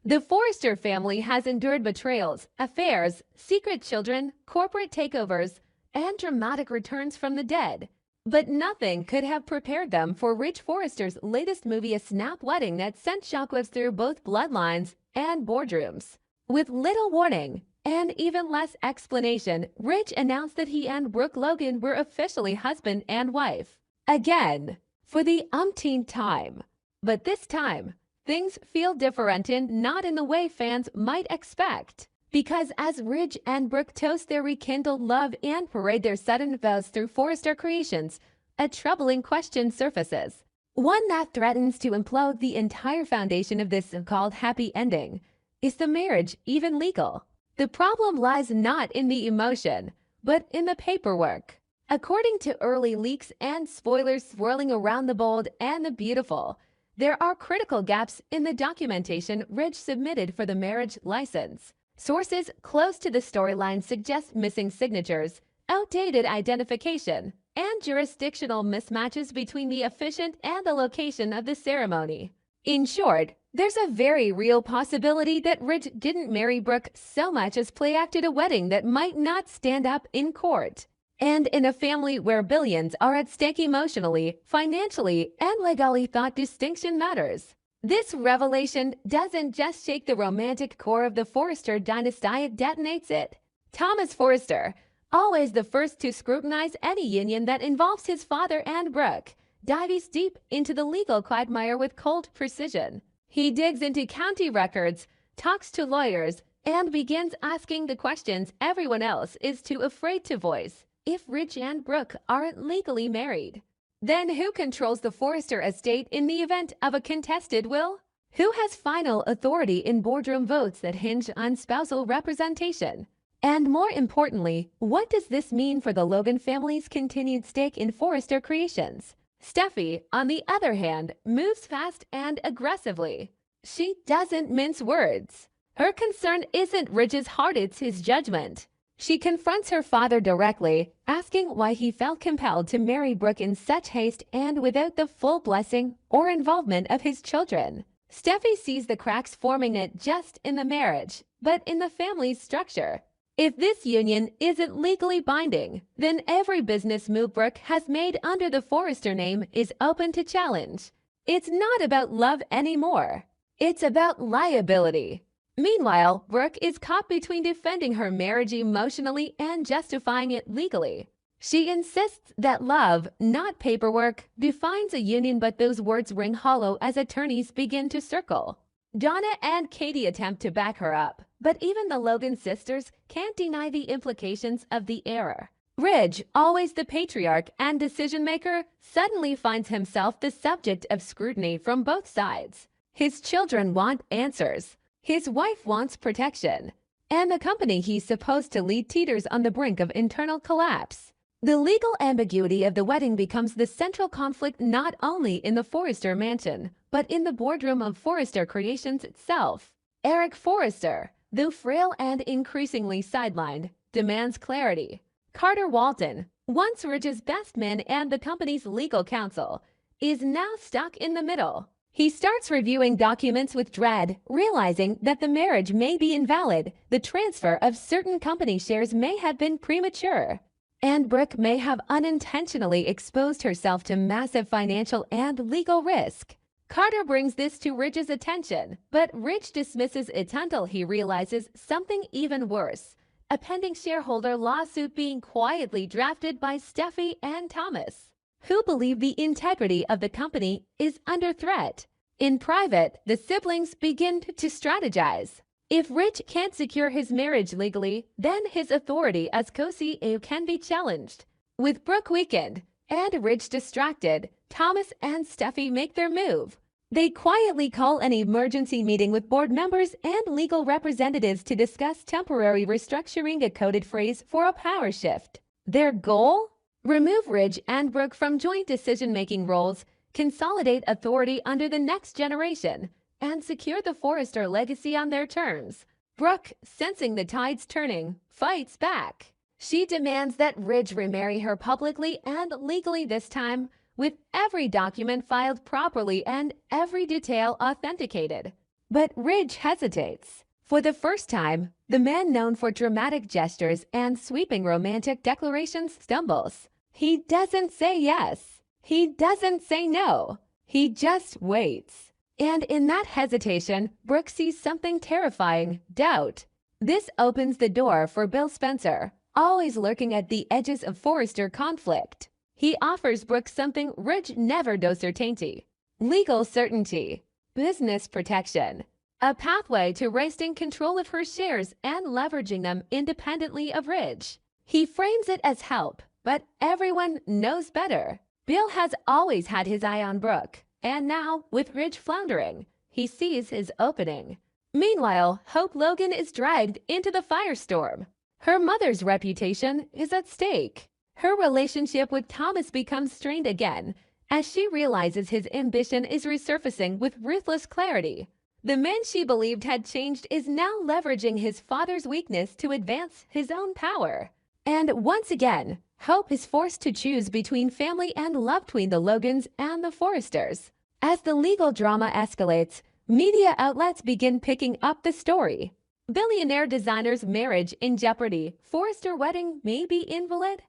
The Forrester family has endured betrayals, affairs, secret children, corporate takeovers, and dramatic returns from the dead. But nothing could have prepared them for Rich Forrester's latest movie, a snap wedding that sent shockwaves through both bloodlines and boardrooms. With little warning and even less explanation, Rich announced that he and Brooke Logan were officially husband and wife. Again, for the umpteenth time. But this time, things feel different and not in the way fans might expect. Because as Ridge and Brooke toast their rekindled love and parade their sudden vows through Forrester Creations, a troubling question surfaces. One that threatens to implode the entire foundation of this so-called happy ending. Is the marriage even legal? The problem lies not in the emotion, but in the paperwork. According to early leaks and spoilers swirling around the bold and the beautiful, there are critical gaps in the documentation Ridge submitted for the marriage license. Sources close to the storyline suggest missing signatures, outdated identification, and jurisdictional mismatches between the officiant and the location of the ceremony. In short, there's a very real possibility that Ridge didn't marry Brooke so much as play-acted a wedding that might not stand up in court. And in a family where billions are at stake emotionally, financially, and legally, thought distinction matters. This revelation doesn't just shake the romantic core of the Forrester dynasty, it detonates it. Thomas Forrester, always the first to scrutinize any union that involves his father and Brooke, dives deep into the legal quagmire with cold precision. He digs into county records, talks to lawyers, and begins asking the questions everyone else is too afraid to voice. If Ridge and Brooke aren't legally married, then who controls the Forrester estate in the event of a contested will? Who has final authority in boardroom votes that hinge on spousal representation? And more importantly, what does this mean for the Logan family's continued stake in Forrester Creations? Steffy, on the other hand, moves fast and aggressively. She doesn't mince words. Her concern isn't Ridge's heart, it's his judgment. She confronts her father directly, asking why he felt compelled to marry Brooke in such haste and without the full blessing or involvement of his children. Steffy sees the cracks forming not just in the marriage, but in the family's structure. If this union isn't legally binding, then every business move Brooke has made under the Forrester name is open to challenge. It's not about love anymore. It's about liability. Meanwhile, Brooke is caught between defending her marriage emotionally and justifying it legally. She insists that love, not paperwork, defines a union, but those words ring hollow as attorneys begin to circle. Donna and Katie attempt to back her up, but even the Logan sisters can't deny the implications of the error. Ridge, always the patriarch and decision-maker, suddenly finds himself the subject of scrutiny from both sides. His children want answers. His wife wants protection, and the company he's supposed to lead teeters on the brink of internal collapse. The legal ambiguity of the wedding becomes the central conflict not only in the Forrester mansion, but in the boardroom of Forrester Creations itself. Eric Forrester, though frail and increasingly sidelined, demands clarity. Carter Walton, once Ridge's best man and the company's legal counsel, is now stuck in the middle. He starts reviewing documents with dread, realizing that the marriage may be invalid, the transfer of certain company shares may have been premature, and Brooke may have unintentionally exposed herself to massive financial and legal risk. Carter brings this to Ridge's attention, but Ridge dismisses it until he realizes something even worse: a pending shareholder lawsuit being quietly drafted by Steffy and Thomas, who believe the integrity of the company is under threat. In private, the siblings begin to strategize. If Ridge can't secure his marriage legally, then his authority as co-CEO can be challenged. With Brooke weakened and Ridge distracted, Thomas and Steffy make their move. They quietly call an emergency meeting with board members and legal representatives to discuss temporary restructuring, a coded phrase for a power shift. Their goal? Remove Ridge and Brooke from joint decision-making roles, consolidate authority under the next generation, and secure the Forrester legacy on their terms. Brooke, sensing the tides turning, fights back. She demands that Ridge remarry her publicly and legally this time, with every document filed properly and every detail authenticated. But Ridge hesitates. For the first time, the man known for dramatic gestures and sweeping romantic declarations stumbles. He doesn't say yes. He doesn't say no. He just waits. And in that hesitation, Brooke sees something terrifying: doubt. This opens the door for Bill Spencer, always lurking at the edges of Forrester conflict. He offers Brooke something Ridge never does: certainty, legal certainty, business protection, a pathway to wresting control of her shares and leveraging them independently of Ridge. He frames it as help, but everyone knows better. Bill has always had his eye on Brooke, and now, with Ridge floundering, he sees his opening. Meanwhile, Hope Logan is dragged into the firestorm. Her mother's reputation is at stake. Her relationship with Thomas becomes strained again as she realizes his ambition is resurfacing with ruthless clarity. The man she believed had changed is now leveraging his father's weakness to advance his own power. And once again, Hope is forced to choose between family and love between the Logans and the Forresters. As the legal drama escalates, media outlets begin picking up the story. Billionaire designer's marriage in jeopardy. Forrester wedding may be invalid.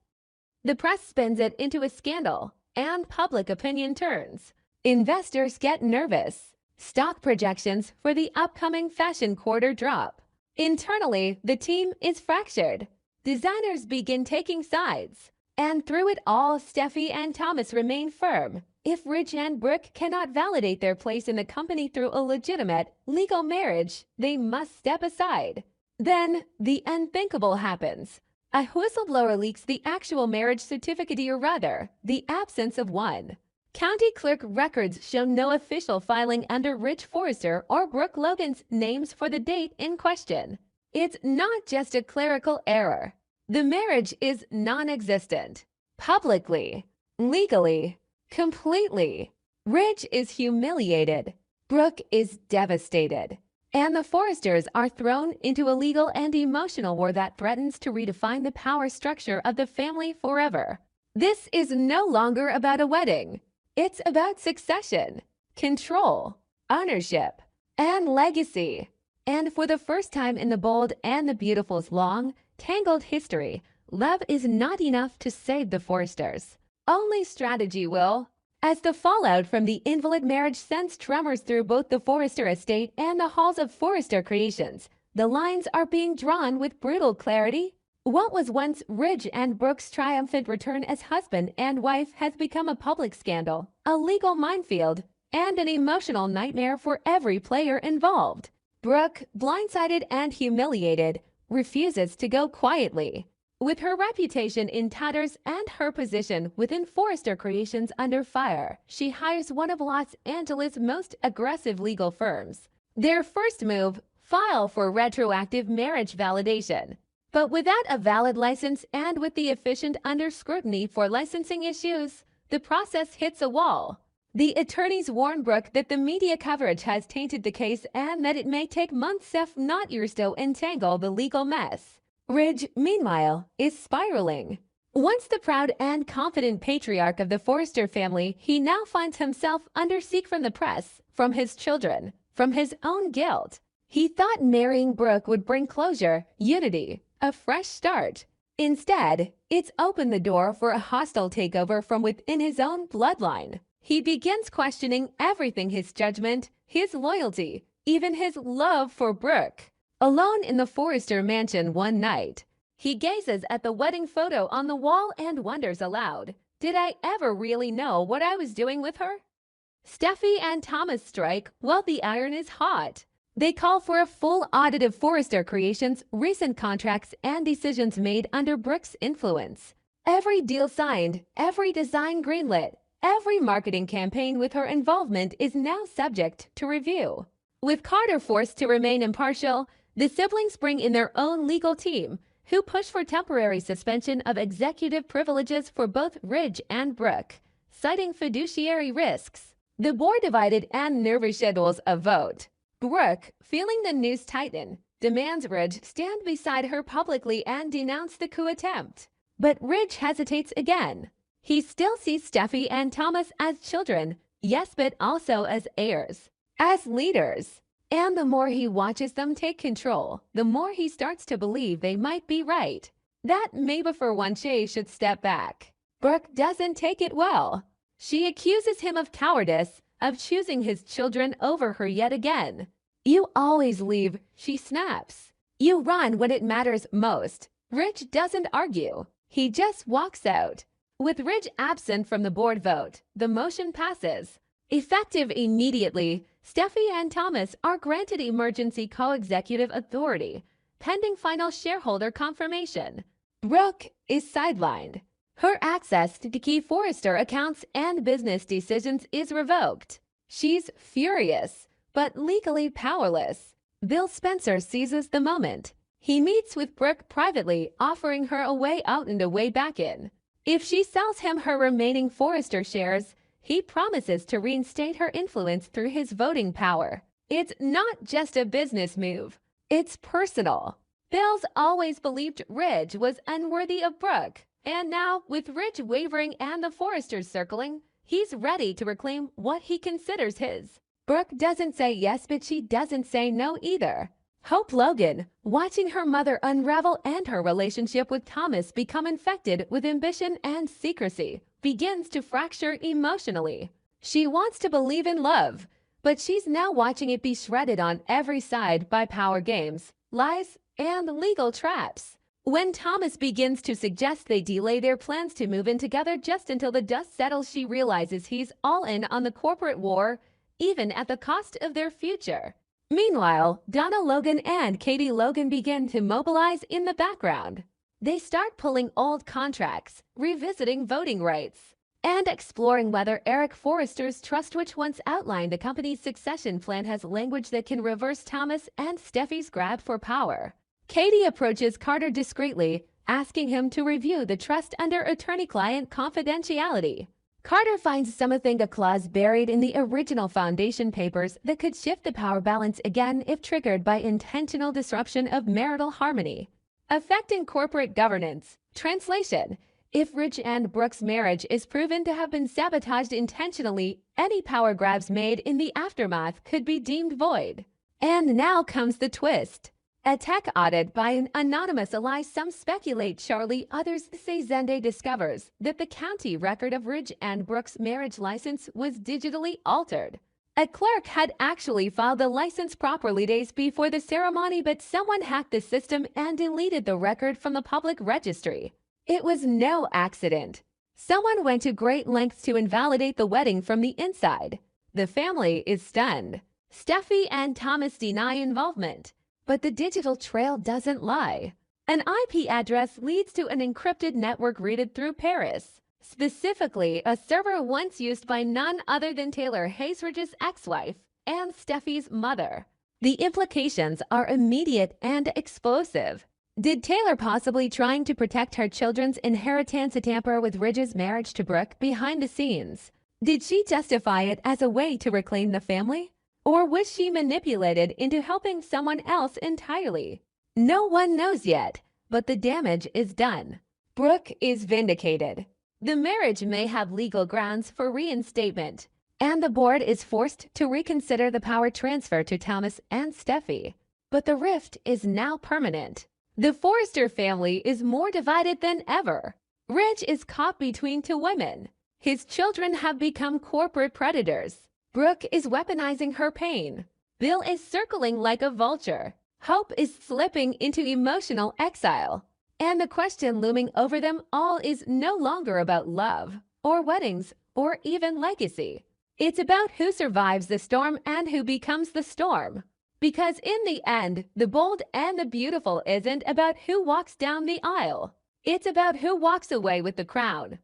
The press spins it into a scandal, and public opinion turns. Investors get nervous. Stock projections for the upcoming fashion quarter drop. Internally, the team is fractured. Designers begin taking sides. And through it all, Steffy and Thomas remain firm. If Ridge and Brooke cannot validate their place in the company through a legitimate, legal marriage, they must step aside. Then, the unthinkable happens. A whistleblower leaks the actual marriage certificate, or rather, the absence of one. County clerk records show no official filing under Ridge Forrester or Brooke Logan's names for the date in question. It's not just a clerical error. The marriage is non-existent. Publicly, legally, completely. Ridge is humiliated. Brooke is devastated. And the Forresters are thrown into a legal and emotional war that threatens to redefine the power structure of the family forever. This is no longer about a wedding. It's about succession, control, ownership, and legacy. And for the first time in the Bold and the Beautiful's long, tangled history, love is not enough to save the Forresters. Only strategy will. As the fallout from the invalid marriage sends tremors through both the Forrester estate and the halls of Forrester Creations, the lines are being drawn with brutal clarity. What was once Ridge and Brooke's triumphant return as husband and wife has become a public scandal, a legal minefield, and an emotional nightmare for every player involved. Brooke, blindsided and humiliated, refuses to go quietly. With her reputation in tatters and her position within Forrester Creations under fire, she hires one of Los Angeles' most aggressive legal firms. Their first move, file for retroactive marriage validation. But without a valid license and with the efficient under scrutiny for licensing issues, the process hits a wall. The attorneys warn Brooke that the media coverage has tainted the case and that it may take months if not years to untangle the legal mess. Ridge, meanwhile, is spiraling. Once the proud and confident patriarch of the Forrester family, he now finds himself under siege from the press, from his children, from his own guilt. He thought marrying Brooke would bring closure, unity, a fresh start. Instead, it's opened the door for a hostile takeover from within his own bloodline. He begins questioning everything: his judgment, his loyalty, even his love for Brooke. Alone in the Forrester mansion one night, he gazes at the wedding photo on the wall and wonders aloud, did I ever really know what I was doing with her? Steffy and Thomas strike while the iron is hot. They call for a full audit of Forrester Creations' recent contracts and decisions made under Brooke's influence. Every deal signed, every design greenlit, every marketing campaign with her involvement is now subject to review. With Carter forced to remain impartial, the siblings bring in their own legal team, who push for temporary suspension of executive privileges for both Ridge and Brooke, citing fiduciary risks. The board divided and nervous schedules a vote. Brooke, feeling the noose tighten, demands Ridge stand beside her publicly and denounce the coup attempt. But Ridge hesitates again. He still sees Steffy and Thomas as children, yes, but also as heirs, as leaders. And the more he watches them take control, the more he starts to believe they might be right. That maybe for once she should step back. Brooke doesn't take it well. She accuses him of cowardice, of choosing his children over her yet again. "You always leave," she snaps. "You run when it matters most." Rich doesn't argue. He just walks out. With Rich absent from the board vote, the motion passes. Effective immediately, Steffy and Thomas are granted emergency co-executive authority, pending final shareholder confirmation. Brooke is sidelined. Her access to key Forrester accounts and business decisions is revoked. She's furious, but legally powerless. Bill Spencer seizes the moment. He meets with Brooke privately, offering her a way out and a way back in. If she sells him her remaining Forrester shares, he promises to reinstate her influence through his voting power. It's not just a business move. It's personal. Bill's always believed Ridge was unworthy of Brooke. And now, with Ridge wavering and the Forresters circling, he's ready to reclaim what he considers his. Brooke doesn't say yes, but she doesn't say no either. Hope Logan, watching her mother unravel and her relationship with Thomas become infected with ambition and secrecy, begins to fracture emotionally. She wants to believe in love, but she's now watching it be shredded on every side by power games, lies, and legal traps. When Thomas begins to suggest they delay their plans to move in together just until the dust settles, she realizes he's all in on the corporate war, even at the cost of their future. Meanwhile, Donna Logan and Katie Logan begin to mobilize in the background. They start pulling old contracts, revisiting voting rights, and exploring whether Eric Forrester's trust, which once outlined the company's succession plan, has language that can reverse Thomas and Steffy's grab for power. Katie approaches Carter discreetly, asking him to review the trust under attorney-client confidentiality. Carter finds something, a clause buried in the original foundation papers that could shift the power balance again if triggered by intentional disruption of marital harmony, affecting corporate governance. Translation: if Rich and Brooke's marriage is proven to have been sabotaged intentionally, any power grabs made in the aftermath could be deemed void. And now comes the twist. A tech audit by an anonymous ally, some speculate Charlie, others say Zende, discovers that the county record of Ridge and Brooke's marriage license was digitally altered. A clerk had actually filed the license properly days before the ceremony, but someone hacked the system and deleted the record from the public registry. It was no accident. Someone went to great lengths to invalidate the wedding from the inside. The family is stunned. Steffy and Thomas deny involvement. But the digital trail doesn't lie. An IP address leads to an encrypted network routed through Paris, specifically a server once used by none other than Taylor Hayes-Ridge's ex-wife and Steffy's mother. The implications are immediate and explosive. Did Taylor, possibly trying to protect her children's inheritance, tamper with Ridge's marriage to Brooke behind the scenes? Did she justify it as a way to reclaim the family? Or was she manipulated into helping someone else entirely? No one knows yet, but the damage is done. Brooke is vindicated. The marriage may have legal grounds for reinstatement, and the board is forced to reconsider the power transfer to Thomas and Steffy. But the rift is now permanent. The Forrester family is more divided than ever. Ridge is caught between two women. His children have become corporate predators. Brooke is weaponizing her pain. Bill is circling like a vulture. Hope is slipping into emotional exile. And the question looming over them all is no longer about love, or weddings, or even legacy. It's about who survives the storm and who becomes the storm. Because in the end, the bold and the beautiful isn't about who walks down the aisle. It's about who walks away with the crown.